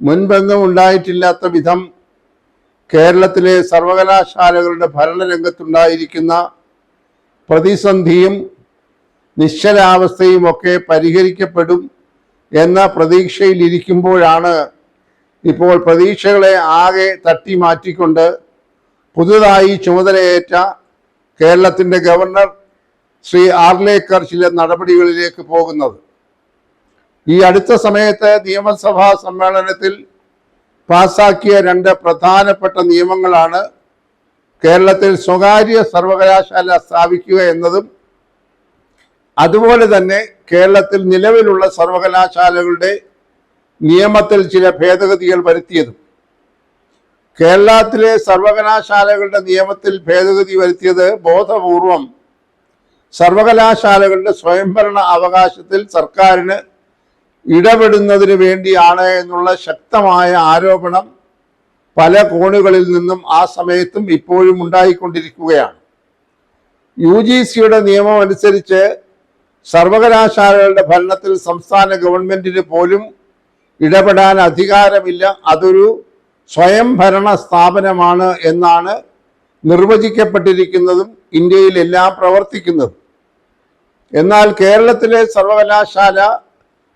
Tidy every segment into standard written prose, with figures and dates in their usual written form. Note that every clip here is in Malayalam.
മുൻപെങ്ങും ഉണ്ടായിട്ടില്ലാത്ത വിധം കേരളത്തിലെ സർവകലാശാലകളുടെ ഭരണരംഗത്തുണ്ടായിരിക്കുന്ന പ്രതിസന്ധിയും നിശ്ചലാവസ്ഥയും ഒക്കെ പരിഹരിക്കപ്പെടും എന്ന പ്രതീക്ഷയിലിരിക്കുമ്പോഴാണ് ഇപ്പോൾ പ്രതീക്ഷകളെ ആകെ തട്ടി മാറ്റിക്കൊണ്ട് പുതുതായി ചുമതലയേറ്റ കേരളത്തിൻ്റെ ഗവർണർ ശ്രീ ആർലേക്കർ ചില നടപടികളിലേക്ക് പോകുന്നത്. ഈ അടുത്ത സമയത്ത് നിയമസഭാ സമ്മേളനത്തിൽ പാസാക്കിയ 2 പ്രധാനപ്പെട്ട നിയമങ്ങളാണ് കേരളത്തിൽ സ്വകാര്യ സർവകലാശാല സ്ഥാപിക്കുക എന്നതും അതുപോലെ തന്നെ കേരളത്തിൽ നിലവിലുള്ള സർവകലാശാലകളുടെ നിയമത്തിൽ ചില ഭേദഗതികൾ വരുത്തിയതും. കേരളത്തിലെ സർവകലാശാലകളുടെ നിയമത്തിൽ ഭേദഗതി വരുത്തിയത് ബോധപൂർവം സർവകലാശാലകളുടെ സ്വയംഭരണ അവകാശത്തിൽ സർക്കാരിന് ഇടപെടുന്നതിന് വേണ്ടിയാണ് എന്നുള്ള ശക്തമായ ആരോപണം പല കോണുകളിൽ നിന്നും ആ സമയത്തും ഇപ്പോഴും ഉണ്ടായിക്കൊണ്ടിരിക്കുകയാണ്. UGCയുടെ നിയമം അനുസരിച്ച് സർവകലാശാലകളുടെ ഭരണത്തിൽ സംസ്ഥാന ഗവൺമെന്റിന് പോലും ഇടപെടാൻ അധികാരമില്ല, അതൊരു സ്വയംഭരണ സ്ഥാപനമാണ് എന്നാണ് നിർവചിക്കപ്പെട്ടിരിക്കുന്നതും ഇന്ത്യയിലെല്ലാം പ്രവർത്തിക്കുന്നതും. എന്നാൽ കേരളത്തിലെ സർവകലാശാല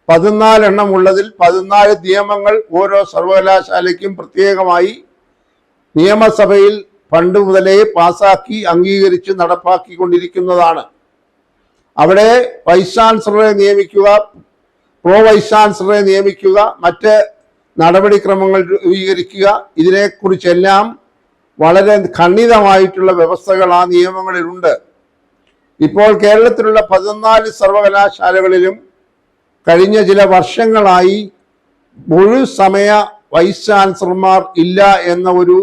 14 എണ്ണം ഉള്ളതിൽ 14 നിയമങ്ങൾ ഓരോ സർവകലാശാലയ്ക്കും പ്രത്യേകമായി നിയമസഭയിൽ പണ്ട് മുതലേ പാസാക്കി അംഗീകരിച്ച് നടപ്പാക്കിക്കൊണ്ടിരിക്കുന്നതാണ്. അവിടെ വൈസ് ചാൻസലറെ നിയമിക്കുക, പ്രോ വൈസ് ചാൻസലറെ നിയമിക്കുക, മറ്റ് നടപടിക്രമങ്ങൾ രൂപീകരിക്കുക, ഇതിനെക്കുറിച്ചെല്ലാം വളരെ ഖണ്ഡിതമായിട്ടുള്ള വ്യവസ്ഥകൾ ആ നിയമങ്ങളിലുണ്ട്. ഇപ്പോൾ കേരളത്തിലുള്ള 14 സർവകലാശാലകളിലും കഴിഞ്ഞ ചില വർഷങ്ങളായി മുഴുസമയ വൈസ് ചാൻസലർമാർ ഇല്ല എന്ന ഒരു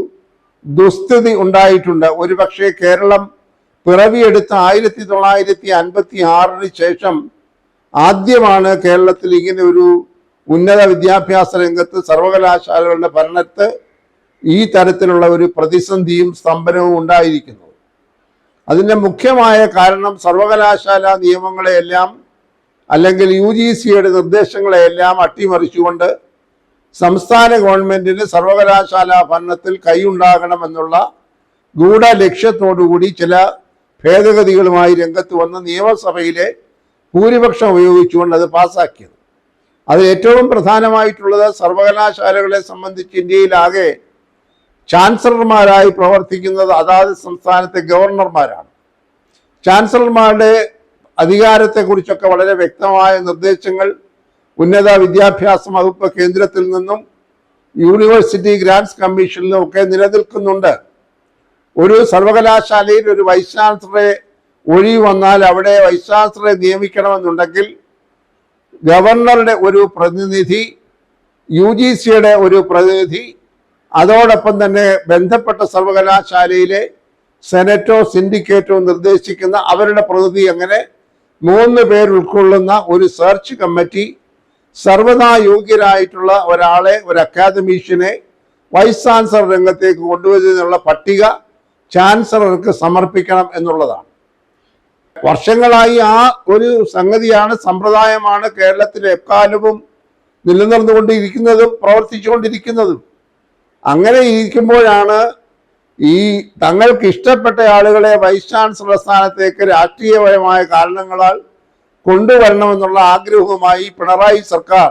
ദുസ്ഥിതി ഉണ്ടായിട്ടുണ്ട്. ഒരുപക്ഷെ കേരളം പിറവിയെടുത്ത 1956 ശേഷം ആദ്യമാണ് കേരളത്തിൽ ഇങ്ങനെ ഒരു ഉന്നത വിദ്യാഭ്യാസ രംഗത്ത് സർവകലാശാലകളുടെ ഭരണത്ത് ഈ തരത്തിലുള്ള ഒരു പ്രതിസന്ധിയും സ്തംഭനവും ഉണ്ടായിരിക്കുന്നത്. അതിൻ്റെ മുഖ്യമായ കാരണം സർവകലാശാല നിയമങ്ങളെയെല്ലാം അല്ലെങ്കിൽ UGCയുടെ നിർദ്ദേശങ്ങളെയെല്ലാം അട്ടിമറിച്ചുകൊണ്ട് സംസ്ഥാന ഗവൺമെന്റിന് സർവകലാശാല ഭരണത്തിൽ കൈയുണ്ടാകണമെന്നുള്ള ഗൂഢലക്ഷ്യത്തോടുകൂടി ചില ഭേദഗതികളുമായി രംഗത്ത് വന്ന് നിയമസഭയിലെ ഭൂരിപക്ഷം ഉപയോഗിച്ചുകൊണ്ട് അത് പാസാക്കിയത്. അത് ഏറ്റവും പ്രധാനമായിട്ടുള്ളത് സർവകലാശാലകളെ സംബന്ധിച്ച് ഇന്ത്യയിലാകെ ചാൻസലർമാരായി പ്രവർത്തിക്കുന്നത് അതാത് സംസ്ഥാനത്തെ ഗവർണർമാരാണ്. ചാൻസലർമാരുടെ അധികാരത്തെക്കുറിച്ചൊക്കെ വളരെ വ്യക്തമായ നിർദ്ദേശങ്ങൾ ഉന്നത വിദ്യാഭ്യാസ വകുപ്പ് കേന്ദ്രത്തിൽ നിന്നും യൂണിവേഴ്സിറ്റി ഗ്രാന്റ്സ് കമ്മീഷനിലും ഒക്കെ നിലനിൽക്കുന്നുണ്ട്. ഒരു സർവകലാശാലയിൽ ഒരു വൈസ് ചാൻസലറെ ഒഴിവ് വന്നാൽ അവിടെ വൈസ് ചാൻസലറെ നിയമിക്കണമെന്നുണ്ടെങ്കിൽ ഗവർണറുടെ ഒരു പ്രതിനിധി, UGCയുടെ ഒരു പ്രതിനിധി, അതോടൊപ്പം തന്നെ ബന്ധപ്പെട്ട സർവകലാശാലയിലെ സെനറ്റോ സിൻഡിക്കേറ്റോ നിർദ്ദേശിക്കുന്ന അവരുടെ പ്രതിനിധി, അങ്ങനെ 3 പേർ ഉൾക്കൊള്ളുന്ന ഒരു സെർച്ച് കമ്മിറ്റി സർവദാ യോഗ്യരായിട്ടുള്ള ഒരാളെ, ഒരു അക്കാദമീഷ്യനെ വൈസ് ചാൻസലർ രംഗത്തേക്ക് കൊണ്ടുവരുന്നതിനുള്ള പട്ടിക ചാൻസലർക്ക് സമർപ്പിക്കണം എന്നുള്ളതാണ്. വർഷങ്ങളായി ആ ഒരു സംഗതിയാണ്, സമ്പ്രദായമാണ് കേരളത്തിലെ എക്കാലവും നിലനിർന്നുകൊണ്ടിരിക്കുന്നതും പ്രവർത്തിച്ചുകൊണ്ടിരിക്കുന്നതും. അങ്ങനെ ഇരിക്കുമ്പോഴാണ് ഈ തങ്ങൾക്ക് ഇഷ്ടപ്പെട്ട ആളുകളെ വൈസ് ചാൻസലർ സ്ഥാനത്തേക്ക് രാഷ്ട്രീയപരമായ കാരണങ്ങളാൽ കൊണ്ടുവരണമെന്നുള്ള ആഗ്രഹവുമായി പിണറായി സർക്കാർ,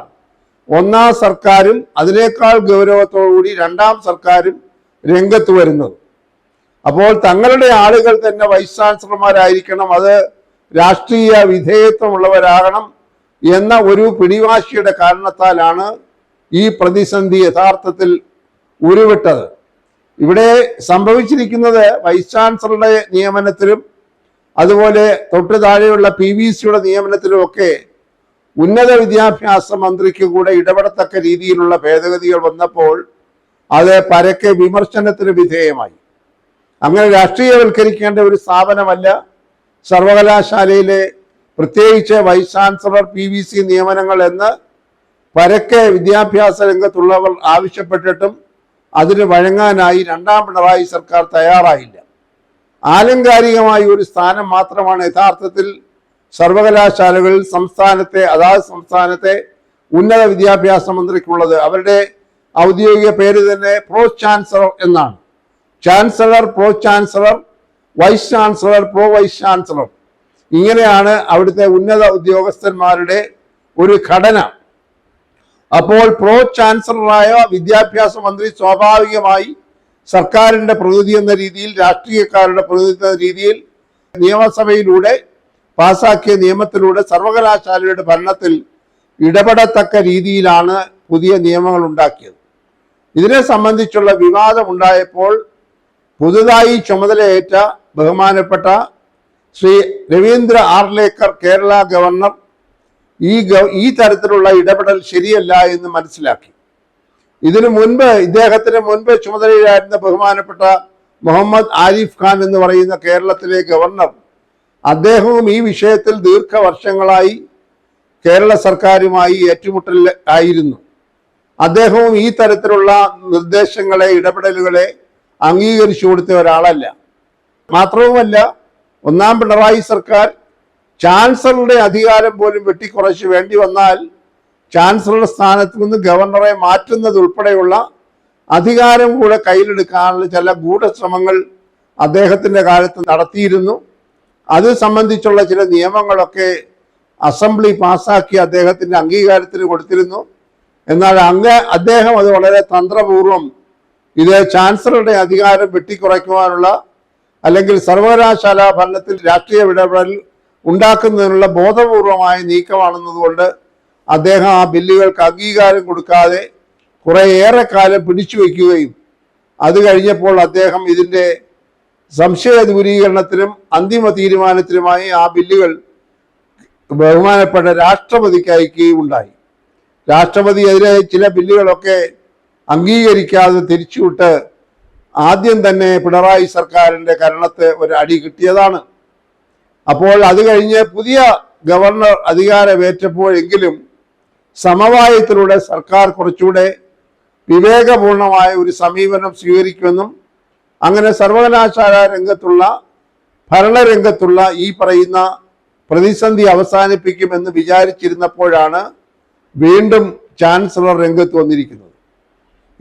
ഒന്നാം സർക്കാരും അതിനേക്കാൾ ഗൗരവത്തോടുകൂടി 2ാം സർക്കാരും രംഗത്ത് വരുന്നത്. അപ്പോൾ തങ്ങളുടെ ആളുകൾ തന്നെ വൈസ് ചാൻസലർമാരായിരിക്കണം, അത് രാഷ്ട്രീയ വിധേയത്വമുള്ളവരാകണം എന്ന ഒരു പിടിവാശിയുടെ കാരണത്താലാണ് ഈ പ്രതിസന്ധി യഥാർത്ഥത്തിൽ ഉരുവിട്ടത്. ഇവിടെ സംഭവിച്ചിരിക്കുന്നത് വൈസ് ചാൻസലറുടെ നിയമനത്തിലും അതുപോലെ തൊട്ട് താഴെയുള്ള PVCയുടെ നിയമനത്തിലും ഒക്കെ ഉന്നത വിദ്യാഭ്യാസ മന്ത്രിക്ക് കൂടെ ഇടപെടത്തക്ക രീതിയിലുള്ള ഭേദഗതികൾ വന്നപ്പോൾ അത് പരക്കെ വിമർശനത്തിന് വിധേയമായി. അങ്ങനെ രാഷ്ട്രീയവൽക്കരിക്കേണ്ട ഒരു സ്ഥാപനമല്ല സർവകലാശാലയിലെ പ്രത്യേകിച്ച് വൈസ് ചാൻസലർ PVC നിയമനങ്ങൾ എന്ന് പരക്കെ വിദ്യാഭ്യാസ രംഗത്തുള്ളവർ ആവശ്യപ്പെട്ടിട്ടും അതിന് വഴങ്ങാനായി 2ാം പിണറായി സർക്കാർ തയ്യാറായില്ല. ആലങ്കാരികമായ ഒരു സ്ഥാനം മാത്രമാണ് യഥാർത്ഥത്തിൽ സർവകലാശാലകളിൽ അതാത് സംസ്ഥാനത്തെ ഉന്നത വിദ്യാഭ്യാസ മന്ത്രിക്കുള്ളത്. അവരുടെ ഔദ്യോഗിക പേര് തന്നെ പ്രോ ചാൻസലർ എന്നാണ്. Chancellor, pro chancellor, vice chancellor, pro vice chancellor, ഇങ്ങനെയാണ് അവിടുത്തെ ഉന്നത ഉദ്യോഗസ്ഥന്മാരുടെ ഒരു ഘടന. അപ്പോൾ പ്രോ ചാൻസലറായ വിദ്യാഭ്യാസ മന്ത്രി സ്വാഭാവികമായി സർക്കാരിന്റെ പ്രതിനിധി എന്ന രീതിയിൽ, രാഷ്ട്രീയക്കാരുടെ പ്രതിനിധി എന്ന രീതിയിൽ നിയമസഭയിലൂടെ പാസാക്കിയ നിയമത്തിലൂടെ സർവകലാശാലയുടെ ഭരണത്തിൽ ഇടപെടത്തക്ക രീതിയിലാണ് പുതിയ നിയമങ്ങൾ ഉണ്ടാക്കിയത്. ഇതിനെ സംബന്ധിച്ചുള്ള വിവാദമുണ്ടായപ്പോൾ പുതുതായി ചുമതലയേറ്റ ബഹുമാനപ്പെട്ട ശ്രീ രവീന്ദ്ര ആർലേക്കർ, കേരള ഗവർണർ, ഈ തരത്തിലുള്ള ഇടപെടൽ ശരിയല്ല എന്ന് മനസ്സിലാക്കി. ഇദ്ദേഹത്തിന് മുൻപ് ചുമതലയിലായിരുന്ന ബഹുമാനപ്പെട്ട മുഹമ്മദ് ആരിഫ് ഖാൻ എന്ന് പറയുന്ന കേരളത്തിലെ ഗവർണർ, അദ്ദേഹവും ഈ വിഷയത്തിൽ ദീർഘവർഷങ്ങളായി കേരള സർക്കാരുമായി ഏറ്റുമുട്ടൽ ആയിരുന്നു. അദ്ദേഹവും ഈ തരത്തിലുള്ള നിർദ്ദേശങ്ങളെ, ഇടപെടലുകളെ അംഗീകരിച്ചു കൊടുത്ത ഒരാളല്ല. മാത്രവുമല്ല, ഒന്നാം പിണറായി സർക്കാർ ചാൻസലറുടെ അധികാരം പോലും വെട്ടിക്കുറച്ച് വേണ്ടി വന്നാൽ ചാൻസലർ സ്ഥാനത്ത് നിന്ന് ഗവർണറെ മാറ്റുന്നത് ഉൾപ്പെടെയുള്ള അധികാരം കൂടെ കയ്യിലെടുക്കാനുള്ള ചില ഗൂഢശ്രമങ്ങൾ അദ്ദേഹത്തിന്റെ കാലത്ത് നടത്തിയിരുന്നു. അത് സംബന്ധിച്ചുള്ള ചില നിയമങ്ങളൊക്കെ അസംബ്ലി പാസാക്കി അദ്ദേഹത്തിന്റെ അംഗീകാരത്തിന് കൊടുത്തിരുന്നു. എന്നാൽ അദ്ദേഹം അത് വളരെ തന്ത്രപൂർവം ഇത് ചാൻസലറുടെ അധികാരം വെട്ടിക്കുറയ്ക്കുവാനുള്ള, അല്ലെങ്കിൽ സർവകലാശാല ഭരണത്തിൽ രാഷ്ട്രീയ ഇടപെടൽ ഉണ്ടാക്കുന്നതിനുള്ള ബോധപൂർവമായ നീക്കമാണെന്നതുകൊണ്ട് അദ്ദേഹം ആ ബില്ലുകൾക്ക് അംഗീകാരം കൊടുക്കാതെ കുറേയേറെ കാലം പിടിച്ചു വയ്ക്കുകയും അത് കഴിഞ്ഞപ്പോൾ അദ്ദേഹം ഇതിൻ്റെ സംശയ ദൂരീകരണത്തിനും അന്തിമ തീരുമാനത്തിനുമായി ആ ബില്ലുകൾ ബഹുമാനപ്പെട്ട രാഷ്ട്രപതിക്ക് അയക്കുകയും ഉണ്ടായി. രാഷ്ട്രപതി അതിലെ ചില ബില്ലുകളൊക്കെ അംഗീകരിക്കാതെ തിരിച്ചുവിട്ട് ആദ്യം തന്നെ പിണറായി സർക്കാരിൻ്റെ കരണത്ത് ഒരു അടി കിട്ടിയതാണ്. അപ്പോൾ അത് കഴിഞ്ഞ് പുതിയ ഗവർണർ അധികാരമേറ്റപ്പോഴെങ്കിലും സമവായത്തിലൂടെ സർക്കാർ കുറച്ചുകൂടെ വിവേകപൂർണമായ ഒരു സമീപനം സ്വീകരിക്കുമെന്നും അങ്ങനെ സർവകലാശാല രംഗത്തുള്ള, ഭരണരംഗത്തുള്ള ഈ പറയുന്ന പ്രതിസന്ധി അവസാനിപ്പിക്കുമെന്ന് വിചാരിച്ചിരുന്നപ്പോഴാണ് വീണ്ടും ചാൻസലർ രംഗത്ത് വന്നിരിക്കുന്നത്.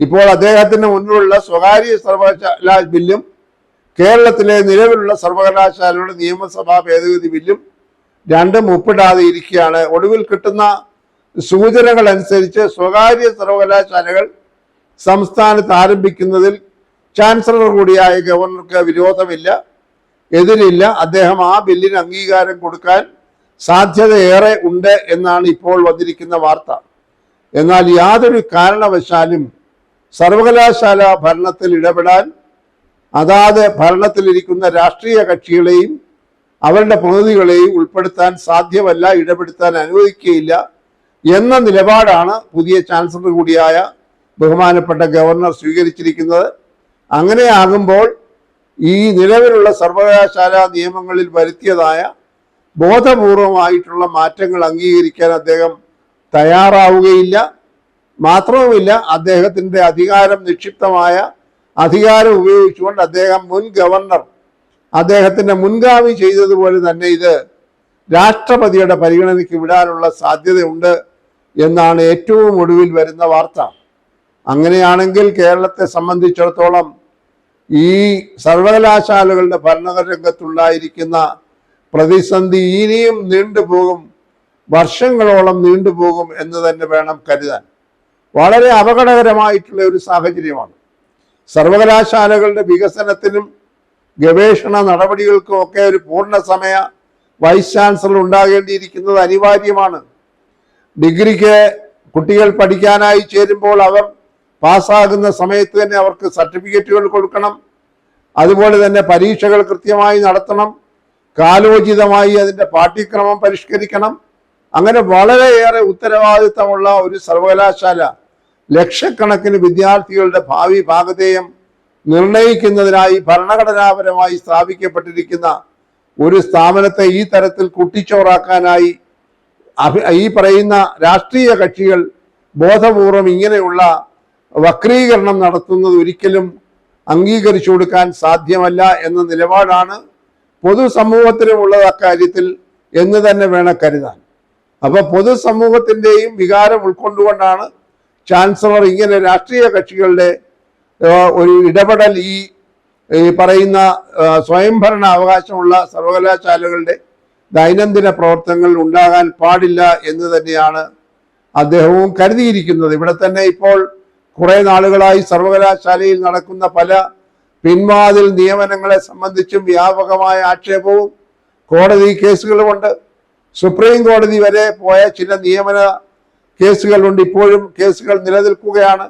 ഇപ്പോൾ അദ്ദേഹത്തിന് മുന്നിലുള്ള സ്വകാര്യ സർവകലാശാല ബില്ലും കേരളത്തിലെ നിലവിലുള്ള സർവകലാശാലയുടെ നിയമസഭാ ഭേദഗതി ബില്ലും രണ്ടും ഒപ്പിടാതെ ഇരിക്കുകയാണ്. ഒടുവിൽ കിട്ടുന്ന സൂചനകൾ അനുസരിച്ച് സ്വകാര്യ സർവകലാശാലകൾ സംസ്ഥാനത്ത് ആരംഭിക്കുന്നതിൽ ചാൻസലർ കൂടിയായ ഗവർണർക്ക് വിരോധമില്ല, എതിരില്ല. അദ്ദേഹം ആ ബില്ലിന് അംഗീകാരം കൊടുക്കാൻ സാധ്യതയേറെ ഉണ്ട് എന്നാണ് ഇപ്പോൾ വന്നിരിക്കുന്ന വാർത്ത. എന്നാൽ യാതൊരു കാരണവശാലും സർവകലാശാല ഭരണത്തിൽ ഇടപെടാൻ അതാത് ഭരണത്തിലിരിക്കുന്ന രാഷ്ട്രീയ കക്ഷികളെയും അവരുടെ പ്രതിനിധികളെയും ഉൾപ്പെടുത്താൻ സാധ്യമല്ല, ഇടപെടുത്താൻ അനുവദിക്കുകയില്ല എന്ന നിലപാടാണ് പുതിയ ചാൻസലർ കൂടിയായ ബഹുമാനപ്പെട്ട ഗവർണർ സ്വീകരിച്ചിരിക്കുന്നത്. അങ്ങനെയാകുമ്പോൾ ഈ നിലവിലുള്ള സർവകലാശാല നിയമങ്ങളിൽ വരുത്തിയതായ ബോധപൂർവമായിട്ടുള്ള മാറ്റങ്ങൾ അംഗീകരിക്കാൻ അദ്ദേഹം തയ്യാറാവുകയില്ല. മാത്രവുമില്ല, അദ്ദേഹത്തിൻ്റെ അധികാരം നിക്ഷിപ്തമായ അധികാരം ഉപയോഗിച്ചുകൊണ്ട് അദ്ദേഹം മുൻ ഗവർണർ അദ്ദേഹത്തിൻ്റെ മുൻഗാമി ചെയ്തതുപോലെ തന്നെ ഇത് രാഷ്ട്രപതിയുടെ പരിഗണനയ്ക്ക് വിടാനുള്ള സാധ്യതയുണ്ട് എന്നാണ് ഏറ്റവും ഒടുവിൽ വരുന്ന വാർത്ത. അങ്ങനെയാണെങ്കിൽ കേരളത്തെ സംബന്ധിച്ചിടത്തോളം ഈ സർവകലാശാലകളുടെ ഭരണരംഗത്തുണ്ടായിരിക്കുന്ന പ്രതിസന്ധി ഇനിയും നീണ്ടുപോകും, വർഷങ്ങളോളം നീണ്ടുപോകും എന്ന് തന്നെ വേണം കരുതാൻ. വളരെ അപകടകരമായിട്ടുള്ള ഒരു സാഹചര്യമാണ്. സർവകലാശാലകളുടെ വികസനത്തിനും ഗവേഷണ നടപടികൾക്കും ഒക്കെ ഒരു പൂർണ്ണസമയ വൈസ് ചാൻസലർ ഉണ്ടാകേണ്ടിയിരിക്കുന്നത് അനിവാര്യമാണ്. ഡിഗ്രിക്ക് കുട്ടികൾ പഠിക്കാനായി ചേരുമ്പോൾ അവർ പാസ്സാകുന്ന സമയത്ത് തന്നെ അവർക്ക് സർട്ടിഫിക്കറ്റുകൾ കൊടുക്കണം. അതുപോലെ തന്നെ പരീക്ഷകൾ കൃത്യമായി നടത്തണം. കാലോചിതമായി അതിൻ്റെ പാഠ്യക്രമം പരിഷ്കരിക്കണം. അങ്ങനെ വളരെയേറെ ഉത്തരവാദിത്തമുള്ള ഒരു സർവകലാശാല ലക്ഷക്കണക്കിന് വിദ്യാർത്ഥികളുടെ ഭാവി ഭാഗധേയം നിർണയിക്കുന്നതിനായി ഭരണഘടനാപരമായി സ്ഥാപിക്കപ്പെട്ടിരിക്കുന്ന ഒരു സ്ഥാപനത്തെ ഈ തരത്തിൽ കുട്ടിച്ചോറാക്കാനായി ഈ പറയുന്ന രാഷ്ട്രീയ കക്ഷികൾ ബോധപൂർവം ഇങ്ങനെയുള്ള വക്രീകരണം നടത്തുന്നത് ഒരിക്കലും അംഗീകരിച്ചു കൊടുക്കാൻ സാധ്യമല്ല എന്ന നിലപാടാണ് പൊതുസമൂഹത്തിനുമുള്ളത് അക്കാര്യത്തിൽ എന്ന് തന്നെ വേണം കരുതാൻ. അപ്പോൾ പൊതുസമൂഹത്തിൻ്റെയും വികാരം ഉൾക്കൊണ്ടുകൊണ്ടാണ് ചാൻസലർ ഇങ്ങനെ രാഷ്ട്രീയ കക്ഷികളുടെ ഒരു ഇടപെടൽ ഈ പറയുന്ന സ്വയംഭരണ അവകാശമുള്ള സർവകലാശാലകളുടെ ദൈനംദിന പ്രവർത്തനങ്ങൾ ഉണ്ടാകാൻ പാടില്ല എന്ന് തന്നെയാണ് അദ്ദേഹവും കരുതിയിരിക്കുന്നത്. ഇവിടെ തന്നെ ഇപ്പോൾ കുറെ നാളുകളായി സർവകലാശാലയിൽ നടക്കുന്ന പല പിൻവാതിൽ നിയമനങ്ങളെ സംബന്ധിച്ചും വ്യാപകമായ ആക്ഷേപവും കോടതി കേസുകളുമുണ്ട്. സുപ്രീം കോടതി വരെ പോയ ചില നിയമന കേസുകളുണ്ട്. ഇപ്പോഴും കേസുകൾ നിലനിൽക്കുകയാണ്.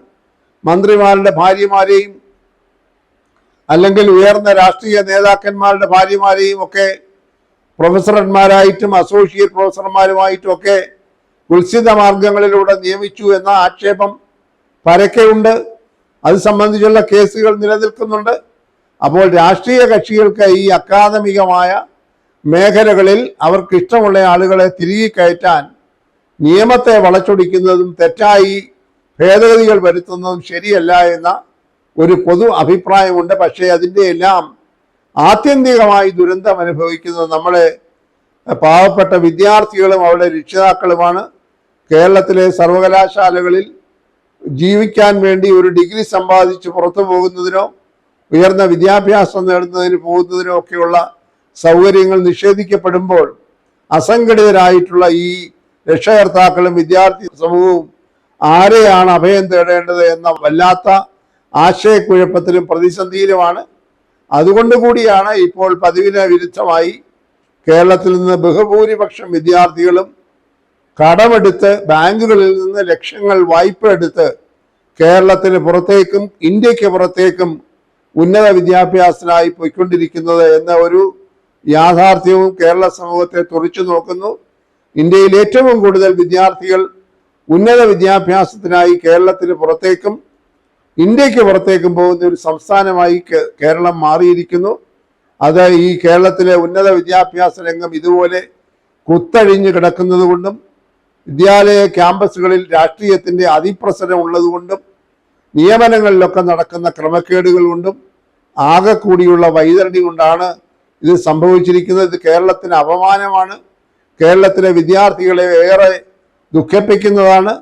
മന്ത്രിമാരുടെ ഭാര്യമാരെയും അല്ലെങ്കിൽ ഉയർന്ന രാഷ്ട്രീയ നേതാക്കന്മാരുടെ ഭാര്യമാരെയും ഒക്കെ പ്രൊഫസർമാരായിട്ടും അസോസിയേറ്റ് പ്രൊഫസർമാരുമായിട്ടും ഒക്കെ കുൽസിത മാർഗങ്ങളിലൂടെ നിയമിച്ചു എന്ന ആക്ഷേപം പരക്കെയുണ്ട്. അത് സംബന്ധിച്ചുള്ള കേസുകൾ നിലനിൽക്കുന്നുണ്ട്. അപ്പോൾ രാഷ്ട്രീയ കക്ഷികൾക്ക് ഈ അക്കാദമികമായ മേഖലകളിൽ അവർക്ക് ഇഷ്ടമുള്ള ആളുകളെ തിരികെ കയറ്റാൻ നിയമത്തെ വളച്ചൊടിക്കുന്നതും തെറ്റായി ഭേദഗതികൾ വരുത്തുന്നതും ശരിയല്ല എന്ന ഒരു പൊതു അഭിപ്രായമുണ്ട്. പക്ഷേ അതിൻ്റെ എല്ലാം ആത്യന്തികമായി ദുരന്തം അനുഭവിക്കുന്നത് നമ്മളെ പാവപ്പെട്ട വിദ്യാർത്ഥികളും അവരുടെ രക്ഷിതാക്കളുമാണ്. കേരളത്തിലെ സർവകലാശാലകളിൽ ജീവിക്കാൻ വേണ്ടി ഒരു ഡിഗ്രി സമ്പാദിച്ച് പുറത്തു പോകുന്നതിനോ ഉയർന്ന വിദ്യാഭ്യാസം നേടുന്നതിന് പോകുന്നതിനോ ഒക്കെയുള്ള സൗകര്യങ്ങൾ നിഷേധിക്കപ്പെടുമ്പോൾ അസംഘടിതരായിട്ടുള്ള ഈ രക്ഷകർത്താക്കളും വിദ്യാർത്ഥി സമൂഹവും ആരെയാണ് അഭയം തേടേണ്ടത് എന്ന വല്ലാത്ത ആശയക്കുഴപ്പത്തിലും പ്രതിസന്ധിയിലുമാണ്. അതുകൊണ്ട് കൂടിയാണ് ഇപ്പോൾ പതിവിന് വിരുദ്ധമായി കേരളത്തിൽ നിന്ന് ബഹുഭൂരിപക്ഷം വിദ്യാർത്ഥികളും കടമെടുത്ത് ബാങ്കുകളിൽ നിന്ന് ലക്ഷങ്ങൾ വായ്പ എടുത്ത് കേരളത്തിന് പുറത്തേക്കും ഇന്ത്യക്ക് പുറത്തേക്കും ഉന്നത വിദ്യാഭ്യാസത്തിനായി പോയിക്കൊണ്ടിരിക്കുന്നത് എന്ന ഒരു യാഥാർത്ഥ്യവും കേരള സമൂഹത്തെ തുറച്ചു നോക്കുന്നു. ഇന്ത്യയിൽ ഏറ്റവും കൂടുതൽ വിദ്യാർത്ഥികൾ ഉന്നത വിദ്യാഭ്യാസത്തിനായി കേരളത്തിന് പുറത്തേക്കും ഇന്ത്യക്ക് പുറത്തേക്കും പോകുന്ന ഒരു സംസ്ഥാനമായി കേരളം മാറിയിരിക്കുന്നു. അത് ഈ കേരളത്തിലെ ഉന്നത വിദ്യാഭ്യാസ രംഗം ഇതുപോലെ കുത്തഴിഞ്ഞു കിടക്കുന്നത് കൊണ്ടും വിദ്യാലയ ക്യാമ്പസുകളിൽ രാഷ്ട്രീയത്തിൻ്റെ അതിപ്രസരം ഉള്ളതുകൊണ്ടും നിയമനങ്ങളിലൊക്കെ നടക്കുന്ന ക്രമക്കേടുകൾ കൊണ്ടും ആകെ കൂടിയുള്ള വൈതരണി കൊണ്ടാണ് ഇത് സംഭവിച്ചിരിക്കുന്നത്. ഇത് കേരളത്തിന് അപമാനമാണ്. കേരളത്തിലെ വിദ്യാർത്ഥികളെ ഏറെ ദുഃഖിപ്പിക്കുന്നതാണ്.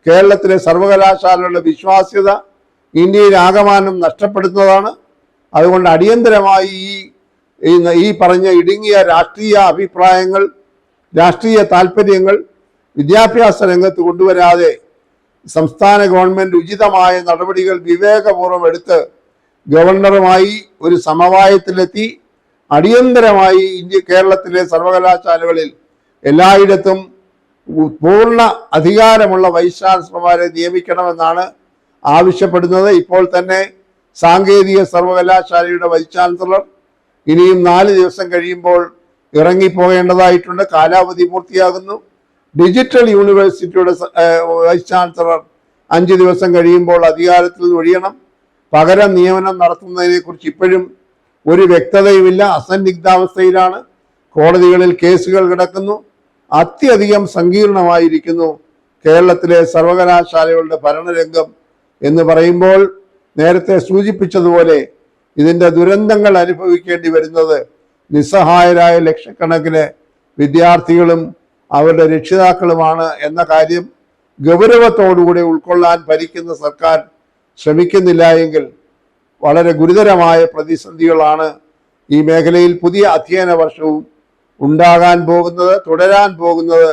കേരളത്തിലെ സർവകലാശാലകളുടെ വിശ്വാസ്യത ഇന്ത്യയിൽ ആകമാനം നഷ്ടപ്പെടുന്നതാണ്. അതുകൊണ്ട് അടിയന്തരമായി ഈ പറഞ്ഞ ഇടുങ്ങിയ രാഷ്ട്രീയ അഭിപ്രായങ്ങൾ, രാഷ്ട്രീയ താല്പര്യങ്ങൾ വിദ്യാഭ്യാസ രംഗത്ത് കൊണ്ടുവരാതെ സംസ്ഥാന ഗവൺമെന്റ് ഉചിതമായ നടപടികൾ വിവേകപൂർവ്വം എടുത്ത് ഗവർണറുമായി ഒരു സമവായത്തിലെത്തി അടിയന്തരമായി കേരളത്തിലെ സർവകലാശാലകളിൽ എല്ലായിടത്തും പൂർണ്ണ അധികാരമുള്ള വൈസ് ചാൻസലർമാരെ നിയമിക്കണമെന്നാണ് ആവശ്യപ്പെടുന്നത്. ഇപ്പോൾ തന്നെ സാങ്കേതിക സർവകലാശാലയുടെ വൈസ് ചാൻസലർ ഇനിയും 4 ദിവസം കഴിയുമ്പോൾ ഇറങ്ങിപ്പോകേണ്ടതായിട്ടുണ്ട്. കാലാവധി പൂർത്തിയാകുന്നു. ഡിജിറ്റൽ യൂണിവേഴ്സിറ്റിയുടെ വൈസ് ചാൻസലർ 5 ദിവസം കഴിയുമ്പോൾ അധികാരത്തിൽ നിന്ന് ഒഴിയണം. പകരം നിയമനം നടത്തുന്നതിനെ കുറിച്ച് ഇപ്പോഴും ഒരു വ്യക്തതയുമില്ല. അസന്നിഗ്ധാവസ്ഥയിലാണ്. കോടതികളിൽ കേസുകൾ കിടക്കുന്നു. അത്യധികം സങ്കീർണമായിരിക്കുന്നു കേരളത്തിലെ സർവകലാശാലകളുടെ ഭരണരംഗം എന്ന് പറയുമ്പോൾ നേരത്തെ സൂചിപ്പിച്ചതുപോലെ ഇതിൻ്റെ ദുരന്തങ്ങൾ അനുഭവിക്കേണ്ടി വരുന്നത് നിസ്സഹായരായ ലക്ഷക്കണക്കിന് വിദ്യാർത്ഥികളും അവരുടെ രക്ഷിതാക്കളുമാണ് എന്ന കാര്യം ഗൗരവത്തോടുകൂടി ഉൾക്കൊള്ളാൻ ഭരിക്കുന്ന സർക്കാർ ശ്രമിക്കുന്നില്ല എങ്കിൽ വളരെ ഗുരുതരമായ പ്രതിസന്ധികളാണ് ഈ മേഖലയിൽ പുതിയ അധ്യയന വർഷവും ഉണ്ടാകാൻ പോകുന്നത്, തുടരാൻ പോകുന്നത്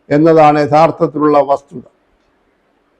എന്നതാണ് യഥാർത്ഥത്തിലുള്ള വസ്തുത.